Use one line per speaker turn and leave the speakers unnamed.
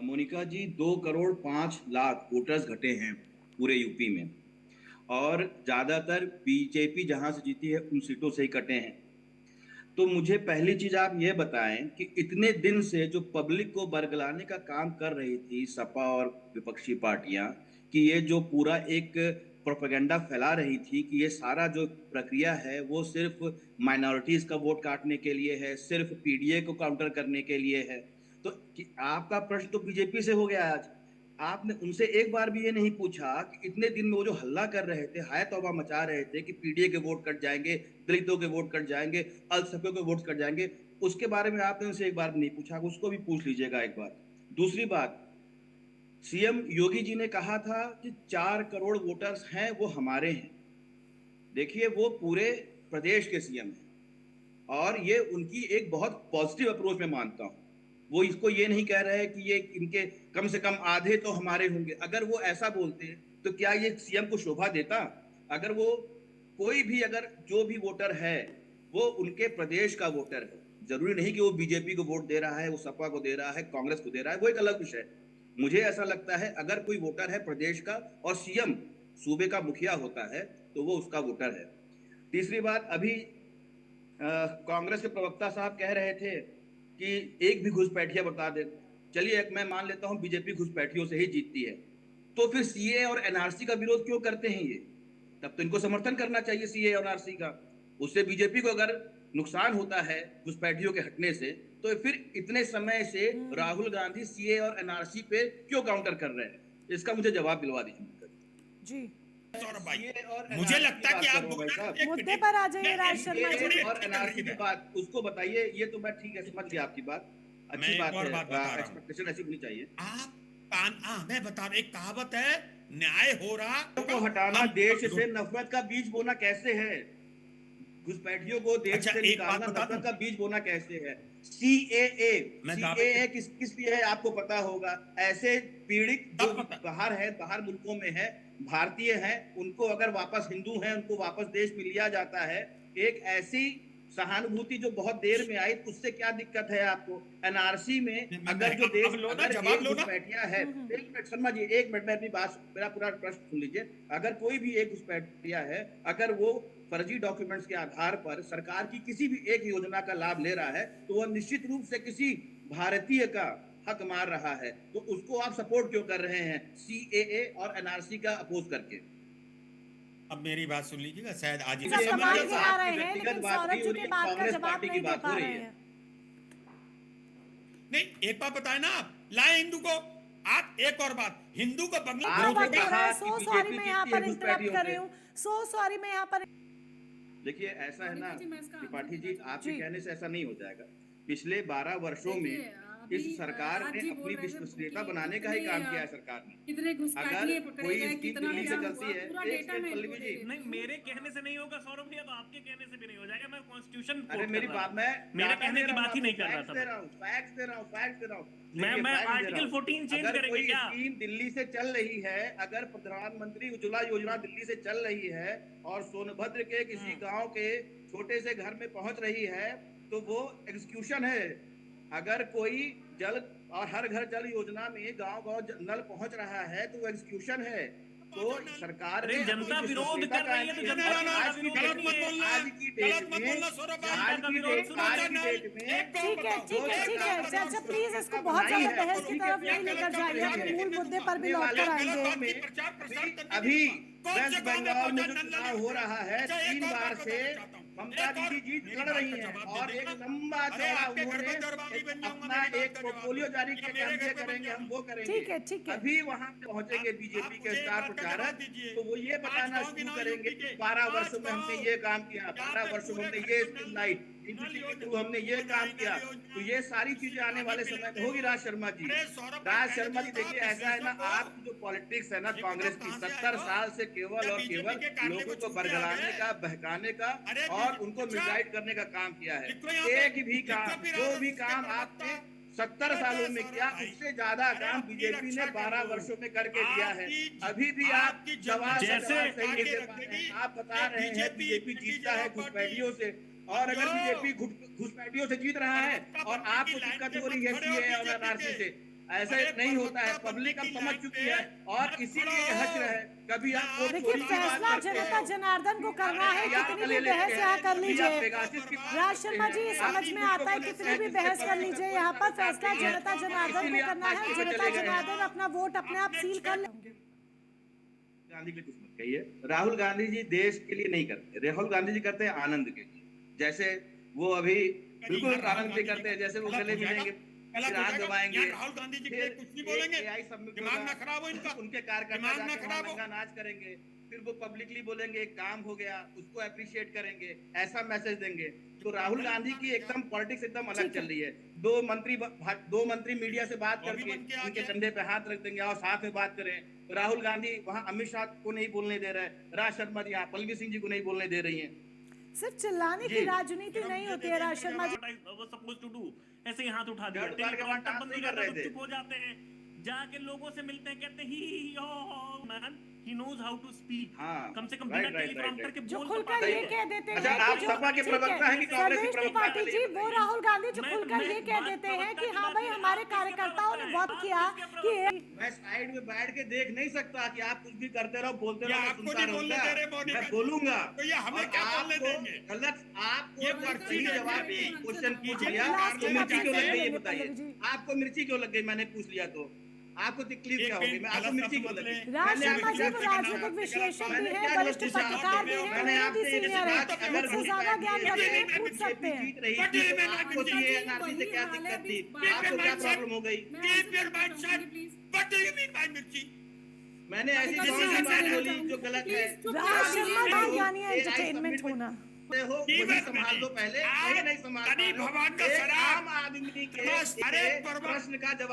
मोनिका जी, 2 crore 5 lakh voters घटे हैं पूरे यूपी में। और ज्यादातर बीजेपी जहां से जीती है उन सीटों से ही कटे हैं। तो मुझे पहली चीज आप ये बताएं कि इतने दिन से जो पब्लिक को बरगलाने का काम कर रही थी सपा और विपक्षी पार्टियां, कि ये जो पूरा एक प्रोपेगेंडा फैला रही थी कि ये सारा जो प्रक्रिया है वो सिर्फ माइनॉरिटीज का वोट काटने के लिए है, सिर्फ पीडीए को काउंटर करने के लिए है। तो आपका प्रश्न तो बीजेपी से हो गया आज। आपने उनसे एक बार भी ये नहीं पूछा कि इतने दिन में वो जो हल्ला कर रहे थे, हाय तौबा मचा रहे थे कि पीडीए के वोट कट जाएंगे, दलितों के वोट कट जाएंगे, अल्पसंख्यकों के वोट कट जाएंगे, उसके बारे में आपने उनसे एक बार भी नहीं पूछा। उसको भी पूछ लीजिएगा एक बार। दूसरी बात, सीएम योगी जी ने कहा था कि 4 करोड़ वोटर्स हैं वो हमारे हैं। देखिए, वो पूरे प्रदेश के सीएम हैं और ये उनकी एक बहुत पॉजिटिव अप्रोच में मानता हूं। वो इसको ये नहीं कह रहे कि ये इनके कम से कम आधे तो हमारे होंगे। अगर वो ऐसा बोलते तो क्या ये सीएम को शोभा देता? अगर वो कोई भी, अगर जो भी वोटर है वो उनके प्रदेश का वोटर है, जरूरी नहीं कि वो बीजेपी को वोट दे रहा है, वो सपा को दे रहा है, कांग्रेस को दे रहा है, वो एक अलग विषय है। मुझे ऐसा लगता है अगर कोई वोटर है प्रदेश का और सीएम सूबे का मुखिया होता है तो वो उसका वोटर है। तीसरी बात, अभी कांग्रेस के प्रवक्ता साहब कह रहे थे कि एक भी घुसपैठिया बता दे। चलिए, एक मैं मान लेता हूं बीजेपी घुसपैठियों से ही जीतती है, तो फिर सीए और एनआरसी का विरोध क्यों करते हैं ये? तब तो इनको समर्थन करना चाहिए सीए और एनआरसी का। उससे बीजेपी को अगर नुकसान होता है घुसपैठियों के हटने से, तो फिर इतने समय से राहुल गांधी सीए और एनआरसी पे क्यों काउंटर कर रहे हैं? इसका मुझे जवाब दिलवा दीजिए
जी।
सौरभ भाई,
सीए और
मुझे
एनआरसी की
लगता है
बात
कि
कर
आप
रहा हूं भाई साहब।
मुद्दे पर आ जाइए राज शर्मा जी।
सीए और एनआरसी की बात उसको बताइए। ये तो मैं ठीक है, समझ गया आपकी बात,
मैं
अच्छी
एक
बात
और
है,
बात बता रहा हूं।
एक्सपेक्टेशन ऐसी होनी चाहिए।
आप मैं बता रहा हूं, एक कहावत है, न्याय हो रहा
को हटाना
हम
देश से नफरत का बीज बोना कैसे है? घुसपैठियों को देश
अच्छा,
से
एक बात
निकालना
बता दूं,
नफरत का बीज बोना कैसे है? सीएए,
मैं दावे के
सीएए किस लिए है आपको पता होगा। ऐसे पीड़ित जो
तब पता
बाहर है, बाहर मुल्कों में है, भारतीय हैं, उनको अगर वापस, हिंदू हैं उनको वापस देश में लिया जाता है। एक ऐसी सहानुभूति जो बहुत देर में आई, उससे क्या दिक्कत है आपको? एनआरसी में अगर जो
अब
देश,
लो ना,
अगर
जवाब
एक
लो ना।
घुसपैठिया है, एक मिनट शर्मा जी, एक मिनट, मैं अपनी बात, मेरा पूरा प्रश्न सुन लीजिए। अगर कोई भी एक घुसपैठिया है, अगर वो फर्जी डॉक्यूमेंट्स के आधार पर सरकार की किसी भी एक योजना का लाभ ले रहा है, तो वह निश्चित रूप से किसी भारतीय का हक मार रहा है। तो उसको आप सपोर्ट क्यों कर रहे हैं सीएए और एनआरसी का अपोज करके?
अब मेरी बात सुन लीजिएगा, शायद आज ही
सब
ये
समझ
कमाल
गए।
सिर्फ
गिना
आपकी
रहे हैं
व्यक्तिगत
लेकिन
बात
सौरभ
नहीं हो
जी
रही
के
है,
बात का
कांग्रेस
जवाब
पार्टी की
नहीं दे
बात हो
पा
रही
रहे
है।
हैं।
नहीं, एक बात बताए ना, आप लाए हिंदू को। आप एक और बात, हिंदू को बंगला
क्या
आपने
बात हो रहा
कहा
है?
कि
सो सॉरी,
बीजेपी
मैं यहाँ
जीतती है
पर इंटरप्ट
घुसपैठियों
कर रही
से।
हूँ। सो सॉरी, मैं यहाँ पर।
देखिए, ऐसा है ना
मोनिका जी, मैं इसका आंसर
त्रिपाठी
देना
जी,
चाहूंगी।
आपके
जी
कहने से ऐसा नहीं हो जाएगा। पिछले 12 वर्षों
देखिए,
में
अभी
इस सरकार
राज
ने
जी बोल
अपनी
रहे थे
विश्वसनीयता
कि
बनाने का ही काम किया है सरकार ने।
कितने
अगर
घुसपैठिए पकड़े
कोई
गए,
स्कीम
कितना
दिल्ली
क्या
से चलती
हुआ,
है,
पूरा
एक
डेटा
सेकंड
मैं
पल्लवी
इनको दे
जी,
देती
नहीं,
हूँ।
मेरे कहने से नहीं होगा सौरभ भैया, तो आपके कहने से भी नहीं हो जाएगा। मैं कॉन्स्टिट्यूशन
अरे
कोट कर
मेरी
रहा
बात,
था,
मैं
मेरे
डाटा
कहने
दे
की
रहा हूँ
बात ही
आपको,
नहीं कर रहा
फैक्ट्स
था
दे
मैं।
रहा हूँ, फैक्ट्स दे रहा हूँ, फैक्ट्स दे रहा हूँ।
मैं
देखिए,
मैं
फैक्ट्स दे रहा
आर्टिकल
हूँ।
14 चेंज
अगर
करेंगे
कोई
क्या?
स्कीम दिल्ली से चल रही है, अगर प्रधानमंत्री उज्ज्वला योजना दिल्ली से चल रही है और सोनभद्र के किसी गांव के छोटे से घर में पहुंच रही है, तो वो एग्जीक्यूशन है। अगर कोई जल और हर घर जल योजना में गांव गांव नल पहुंच रहा है, तो वो एग्जीक्यूशन है। तो सरकार
अरे
ने अपनी
जनता विरोध
विश्वसनीयता
कर रही
कायम
है तो
की है।
जनता
और
के
आज
द्वारा
की
विरोध
गलत
डेट
नहीं
मत
में,
है।
बोलना,
आज की डेट
गलत मत
में,
बोलना सौरभ भाई।
जनता का विरोध सुनो
आज
जरा।
की डेट में
एक काम
ठीक है,
बताओ,
ठीक है,
जो
ठीक
सरकार
है।
ने
अच्छा
अपनी
अच्छा, प्लीज इसको
विश्वसनीयता
बहुत
बनाई
ज्यादा
है,
बहस की
उसी के
तरफ नहीं
तहत
लेकर
चल
जाइए।
रही
हम
है।
मूल मुद्दे पर भी
आने
लौट
वाले
कर
दिनों
आएंगे।
में
प्रचार प्रसार करने
अभी
कौन से
वेस्ट
गांव में
बंगाल में
पहुंचा
जो
नल
चुनाव
नहीं
हो
पहुंचा?
रहा है,
अच्छा, एक
3
और
बार
बात
से
बताना चाहता हूं,
ममता
एक और,
दीदी जीत
मेरी
लड़
बात
रही
का
हैं
जवाब
और
दे
एक
देना।
लंबा
अरे
चौड़ा
आपके घर
उन्होंने
में दरबारी बन जाऊंगा,
अपना
मेरी बात
एक
का जवाब
पोर्टफोलियो
दो,
जारी
या
किया कि
मेरे
हम ये
घर पे बन
करेंगे, हम
जाना।
वो करेंगे।
ठीक है, ठीक है।
अभी वहां पहुंचेंगे
आप
बीजेपी के
मुझे एक
स्टार
बात का जवाब
प्रचारक,
दीजिए।
तो वो ये
5
बताना
गांव
शुरू
गिनाओ
करेंगे
यूपी
कि
के,
12
5
वर्षों में हमने
गांव
ये काम किया,
जहां
12
पे
वर्षों में
पूरे
हमने ये
घर को
स्ट्रीम
नल,
लाइट
नल
डीबीटी के थ्रू
योजना,
हमने ये
कुआं
काम
नहीं, नल
किया। तो
योजना,
ये सारी
किसी
चीजें
को
आने
पानी
वाले समय
पिलाते
में होगी।
हो।
राज शर्मा जी,
अरे सौरभ भाई,
राज
पहले
शर्मा
तो
जी,
बताओ
देखिए ऐसा है ना,
विश्लेषक हो,
आपकी जो पॉलिटिक्स है ना
ये बताओ
कांग्रेस की,
कहां से आए
70
हो?
साल से केवल
या
और
बीजेपी
केवल
के काटने
लोगों
को
को
छू के आ
बरगलाने
गए?
का, बहकाने का
अरे
और उनको
अच्छा,
मिसगाइड करने का काम किया है।
लिखो यहाँ पे,
एक भी
लिखो
काम,
फिर
जो भी
आरएसएस के
काम
प्रवक्ता।
आपने 70
अरे
सालों में
सौरभ
किया,
भाई,
उससे ज्यादा
अरे
काम
अपनी
बीजेपी ने
रक्षा कर
12
लो।
वर्षों में करके दिया है।
आपकी
अभी भी आप
आपकी
सवाल का
जैसे
जवाब सही
उठा
नहीं
के
दे
रख
पा रहे
देगी
हैं। आप बता
कि
रहे हैं बीजेपी
एंटी
जीतता है
जवाब पार्टी।
घुसपैठियों से,
अब
और अगर
जो
बीजेपी घुसपैठियों से जीत रहा है
प्रवक्ता
और
बनने की
आपको
लाइन
दिक्कत
पे
हो
मत
रही है
खड़े हो
सीए और
बीजेपी
एनआरसी
के।
से, ऐसा
अरे
नहीं होता है,
प्रवक्ता
पब्लिक अब
बनने की
समझ
लायक
चुकी
पे
है और
मत
इसीलिए
खड़ो।
हच रहे। कभी आप कोर्ट
देखिए
चोरी की बात
फैसला
करते
जनता
हो,
जनार्दन को करना है,
या
कितनी भी
ले लेते
बहस
हैं,
यहाँ कर
कभी आप
लीजिए।
पेगासिस की बात
राज
करते
शर्मा जी
हैं,
समझ
आप
में
मुझको
आता है,
पुलिस
कितनी भी
है,
बहस
जिससे
कर
पब्लिक
लीजिए,
का
यहाँ पर
कोई कागज
फैसला
नहीं है,
जनता जनार्दन
इसीलिए
को
आप
करना है।
फांसी पे
जनता
चले गए हैं।
जनार्दन अपना वोट अपने आप सील कर ले।
गांधी के लिए कुछ मत कहिए। राहुल गांधी जी देश के लिए नहीं करते, राहुल गांधी जी करते हैं आनंद के लिए। जैसे वो अभी बिल्कुल
यहाँ राहुल
आनंद
गांधी
भी करते हैं, जैसे वो
गलत
गले
हो जाएगा,
मिलेंगे,
गलत
फिर
हो
हाथ
जाएगा।
दबाएंगे,
यहाँ राहुल गांधी जी के लिए कुछ नहीं बोलेंगे,
AI सबमिट
दिमाग
होगा,
ना खराब हो इनका,
उनके कार्यकर्ता
दिमाग ना
जाके
खराब
वहां
हो।
नंगा नाच करेंगे, फिर वो पब्लिकली बोलेंगे एक काम हो गया, उसको अप्रिशिएट करेंगे, ऐसा मैसेज देंगे। तो राहुल गांधी की एकदम पॉलिटिक्स एकदम अलग
ठीक है।
चल रही है। दो मंत्री मीडिया से बात
वो भी
करके
बन के आ
उनके
गया।
कंधे पे हाथ रख देंगे और साथ में बात करें। राहुल गांधी वहां अमित शाह को नहीं बोलने दे रहे, राज शर्मा जी यहाँ पल्लवी सिंह जी को नहीं बोलने दे रही हैं।
सिर्फ चिल्लाने की
जी।
राजनीति नहीं होती है Raj Sharma ji.
Suppose to do ऐसे ही हाथ उठा दिया,
जड़ उतार के वहाँ
टेलीप्रॉम्प्टर
डांस
बंद
नहीं
हो
कर
जाता
रहे
तो
थे।
चुप हो जाते हैं, जाके लोगों से मिलते हैं, कहते हैं he man he knows how to speak.
हाँ,
कम से कम
right,
बिना
right,
टेलीप्रॉम्प्टर
right,
के
जो
बोल तो
खुलकर
पाते
ये
हैं।
कह देते हैं
अच्छा,
कि
आप
जो
सपा के
ठीक
प्रवक्ता हैं कि कांग्रेस के
सर्वेश
प्रवक्ता
त्रिपाठी
हैं?
जी, वो राहुल गांधी जो
मैं-
खुलकर
मैं
ये कह
बात
देते हैं
प्रवक्ता
कि
की
हाँ
बात
भाई
नहीं,
हमारे
आप किसके
कार्यकर्ताओं ने
प्रवक्ता
बहुत
हैं?
किया
आप किसके
कि
प्रवक्ता
मैं साइड में बैठ के देख नहीं सकता कि आप कुछ भी करते रहो, बोलते
ये
रहो, मैं
आपको
सुनता
नहीं बोलने
रहूंगा।
दे रहे मोदी
मैं
का।
बोलूंगा।
तो ये हमें
और
क्या बोलने
आपको
देंगे?
गलत, आपको
ये
अगर
पर्ची
सही
नहीं
जवाब
देंगे।
क्वेश्चन
मुझे
पूछ लिया,
लास्ट
आपको
में
मिर्ची क्यों लग गई ये
पल्लवी
बताइए।
जी।
आपको मिर्ची क्यों लग गई, मैंने पूछ लिया तो आपको तकलीफ
एक
क्या होगी,
मिनट,
मैं आपको
गलत
मिर्ची
मत
क्यों लग
बोले।
गई?
राज
मैंने
शर्मा
आपकी
जी
गलत
तो
से कहा,
राजनीतिक विश्लेषक भी
मैंने
हैं,
क्या
वरिष्ठ
गलती से कहा?
पत्रकार भी हैं,
मैंने
उन्हें भी
आपसे ये
सीनियर है,
कहा कि अगर
मुझसे ज्यादा ज्ञान
बीजेपी
रखते हैं, पूछ सकते हैं।
जीत रही थी तो आपको ये एनआरसी से क्या दिक्कत थी, आपको क्या प्रॉब्लम हो गई?
Keep your mouth shut. What do you mean by मिर्ची?
मैंने ऐसी
This
कौन
is
सी
a
बात
matter
बोली जो गलत है?
राज शर्मा
आप
का
लोग
ज्ञानी
AI
एंटरटेनमेंट
सबमिट
होना।
हो, वही संभाल दो पहले,
आप
ये नहीं संभाल पा
कभी
रहे हो।
भगवान का
एक
शराब,
आम आदमी के
बस, अरे
प्रश्न का जवाब